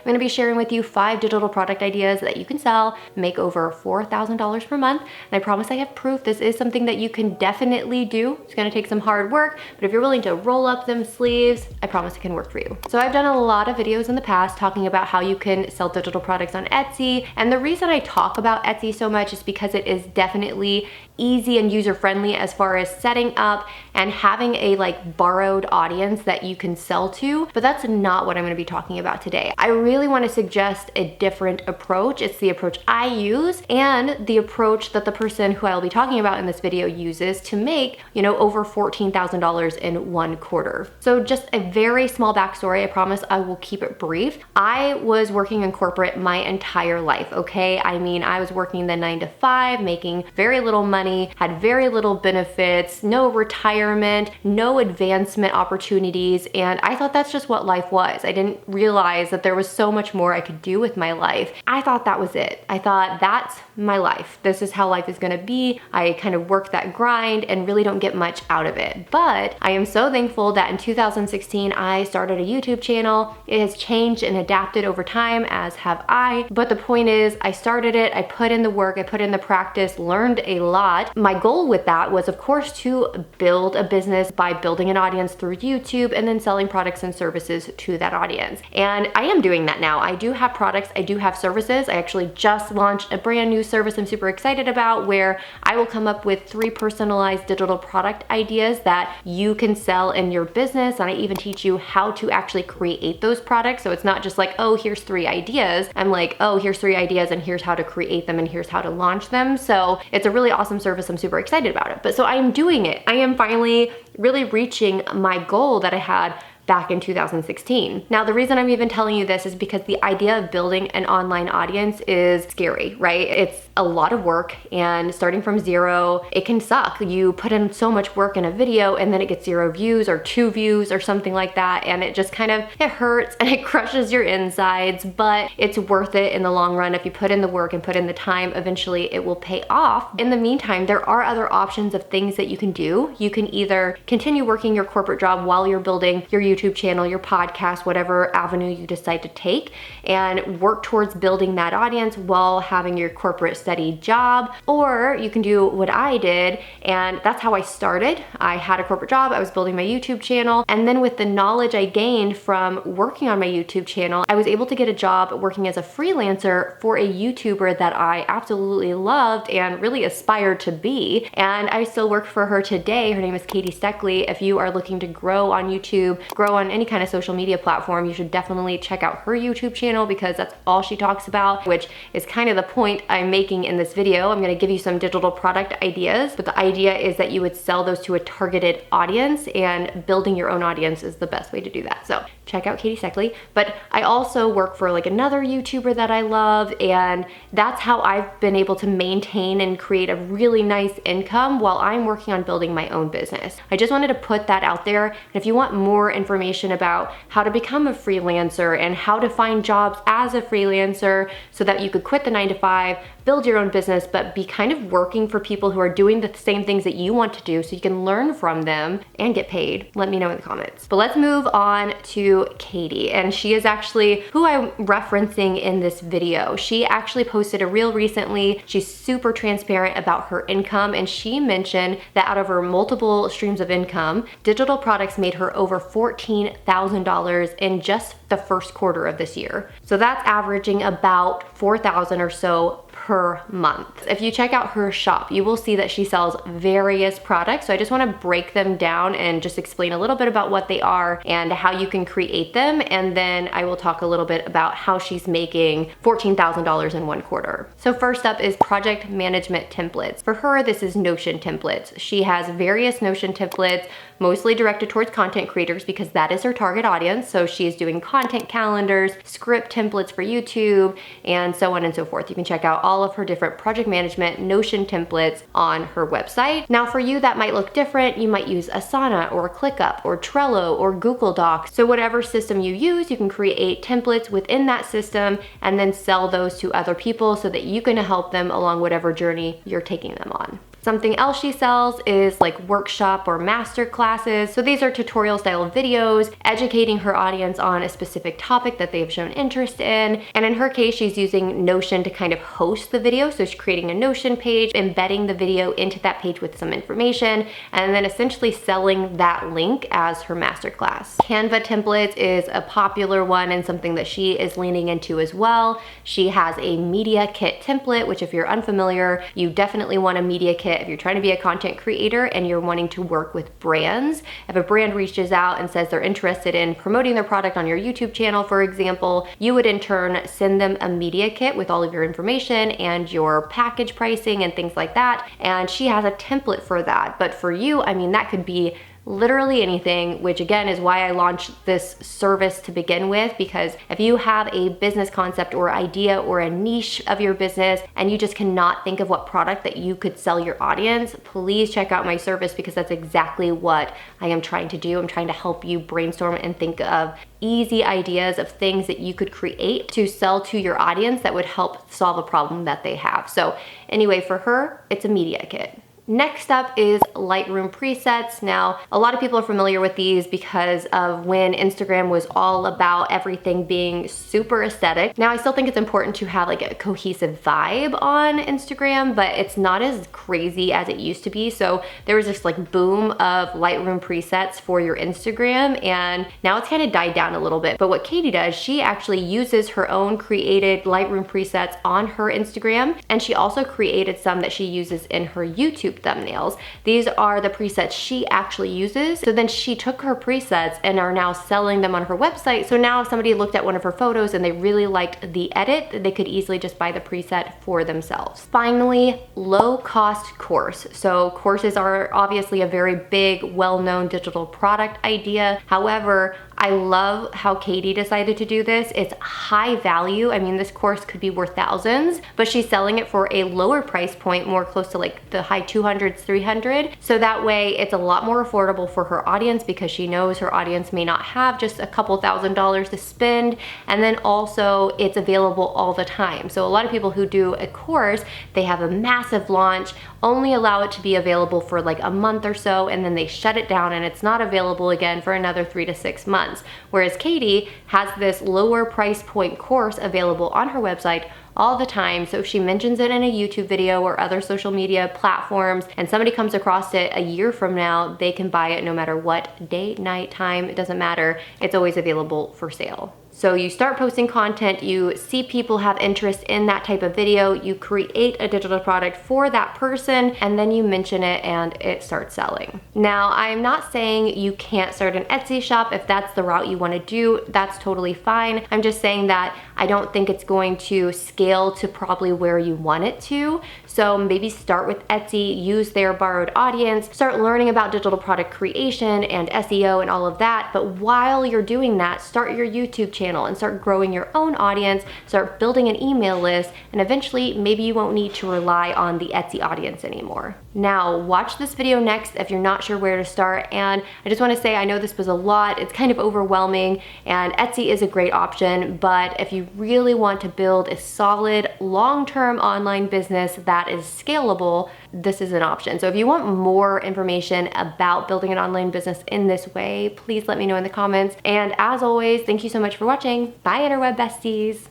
I'm gonna be sharing with you 5 digital product ideas that you can sell, make over $4,000 per month. And I promise I have proof this is something that you can definitely do. It's gonna take some hard work, but if you're willing to roll up them sleeves, I promise it can work for you. So I've done a lot of videos in the past talking about how you can sell digital products on Etsy. And the reason I talk about Etsy so much is because it is definitely easy and user-friendly as far as setting up and having a like borrowed audience that you can sell to, but that's not what I'm gonna be talking about today. I really wanna suggest a different approach. It's the approach I use and the approach that the person who I'll be talking about in this video uses to make, you know, over $14,000 in 1 quarter. So just a very small backstory. I promise I will keep it brief. I was working in corporate my entire life, okay? I mean, I was working the 9 to 5, making very little money, had very little benefits, no retirement, no advancement opportunities, and I thought that's just what life was. I didn't realize that there was so much more I could do with my life. I thought that was it. I thought that's my life. This is how life is gonna be. I kind of work that grind and really don't get much out of it. But I am so thankful that in 2016, I started a YouTube channel. It has changed and adapted over time, as have I. But the point is, I started it, I put in the work, I put in the practice, learned a lot. My goal with that was, of course, to build a business by building an audience through YouTube and then selling products and services to that audience. And I am doing that now. I do have products, I do have services. I actually just launched a brand new service I'm super excited about, where I will come up with 3 personalized digital product ideas that you can sell in your business. And I even teach you how to actually create those products. So it's not just like, oh, here's 3 ideas. I'm like, oh, here's 3 ideas and here's how to create them and here's how to launch them. So it's a really awesome service. I'm super excited about it. But so I am doing it. I am finally really reaching my goal that I had back in 2016. Now, the reason I'm even telling you this is because the idea of building an online audience is scary, right? It's a lot of work, and starting from 0, it can suck. You put in so much work in a video and then it gets 0 views or 2 views or something like that, and it just kind of, it hurts and it crushes your insides, but it's worth it in the long run. If you put in the work and put in the time, eventually it will pay off. In the meantime, there are other options of things that you can do. You can either continue working your corporate job while you're building your YouTube channel, your podcast, whatever avenue you decide to take, and work towards building that audience while having your corporate steady job. Or you can do what I did, and that's how I started. I had a corporate job, I was building my YouTube channel, and then with the knowledge I gained from working on my YouTube channel, I was able to get a job working as a freelancer for a YouTuber that I absolutely loved and really aspired to be. And I still work for her today. Her name is Katie Steckley. If you are looking to grow on YouTube, grow on any kind of social media platform, you should definitely check out her YouTube channel, because that's all she talks about, which is kind of the point I'm making in this video. I'm gonna give you some digital product ideas, but the idea is that you would sell those to a targeted audience, and building your own audience is the best way to do that. So check out Katie Steckley. But I also work for like another YouTuber that I love, and that's how I've been able to maintain and create a really nice income while I'm working on building my own business. I just wanted to put that out there. And if you want more information about how to become a freelancer and how to find jobs as a freelancer so that you could quit the 9 to 5, build your own business, but be kind of working for people who are doing the same things that you want to do so you can learn from them and get paid, let me know in the comments. But let's move on to Katie, and she is actually who I'm referencing in this video. She actually posted a reel recently. She's super transparent about her income, and she mentioned that out of her multiple streams of income, digital products made her over $14,000 in just the first quarter of this year. So that's averaging about $4,000 or so per month. If you check out her shop, you will see that she sells various products. So I just want to break them down and just explain a little bit about what they are and how you can create them. And then I will talk a little bit about how she's making $14,000 in 1 quarter. So first up is project management templates. For her, this is Notion templates. She has various Notion templates, mostly directed towards content creators because that is her target audience. So she is doing content calendars, script templates for YouTube, and so on and so forth. You can check out all of her different project management Notion templates on her website. Now for you, that might look different. You might use Asana or ClickUp or Trello or Google Docs. So whatever system you use, you can create templates within that system and then sell those to other people so that you can help them along whatever journey you're taking them on. Something else she sells is like workshop or master classes. So these are tutorial style videos educating her audience on a specific topic that they've shown interest in. And in her case, she's using Notion to kind of host the video. So she's creating a Notion page, embedding the video into that page with some information, and then essentially selling that link as her masterclass. Canva templates is a popular one and something that she is leaning into as well. She has a media kit template, which if you're unfamiliar, you definitely want a media kit if you're trying to be a content creator and you're wanting to work with brands. If a brand reaches out and says they're interested in promoting their product on your YouTube channel, for example, you would in turn send them a media kit with all of your information and your package pricing and things like that. And she has a template for that. But for you, I mean, that could be literally anything, which again is why I launched this service to begin with, because if you have a business concept or idea or a niche of your business and you just cannot think of what product that you could sell your audience, please check out my service, because that's exactly what I am trying to do. I'm trying to help you brainstorm and think of easy ideas of things that you could create to sell to your audience that would help solve a problem that they have. So anyway, for her, it's a media kit. Next up is Lightroom presets. Now, a lot of people are familiar with these because of when Instagram was all about everything being super aesthetic. Now, I still think it's important to have like a cohesive vibe on Instagram, but it's not as crazy as it used to be. So there was this like boom of Lightroom presets for your Instagram, and now it's kind of died down a little bit. But what Katie does, she actually uses her own created Lightroom presets on her Instagram, and she also created some that she uses in her YouTube thumbnails. These are the presets she actually uses. So then she took her presets and are now selling them on her website. So now if somebody looked at one of her photos and they really liked the edit, they could easily just buy the preset for themselves. Finally, low cost course. So courses are obviously a very big, well-known digital product idea. However, I love how Katie decided to do this. It's high value. I mean, this course could be worth thousands, but she's selling it for a lower price point, more close to like the high 200s, 300. So that way it's a lot more affordable for her audience, because she knows her audience may not have just a couple $1,000s to spend. And then also it's available all the time. So a lot of people who do a course, they have a massive launch, only allow it to be available for like a month or so, and then they shut it down and it's not available again for another 3 to 6 months. Whereas Katie has this lower price point course available on her website all the time. So if she mentions it in a YouTube video or other social media platforms and somebody comes across it a year from now, they can buy it no matter what day, night, time, it doesn't matter. It's always available for sale. So you start posting content, you see people have interest in that type of video, you create a digital product for that person, and then you mention it and it starts selling. Now, I'm not saying you can't start an Etsy shop. If that's the route you want to do, that's totally fine. I'm just saying that I don't think it's going to scale to probably where you want it to. So maybe start with Etsy, use their borrowed audience, start learning about digital product creation and SEO and all of that. But while you're doing that, start your YouTube channel and start growing your own audience, start building an email list, and eventually maybe you won't need to rely on the Etsy audience anymore. Now, watch this video next if you're not sure where to start. And I just want to say, I know this was a lot, it's kind of overwhelming, and Etsy is a great option, but if you really want to build a solid long-term online business that is scalable, this is an option. So if you want more information about building an online business in this way, please let me know in the comments. And as always, thank you so much for watching. Bye, interweb besties.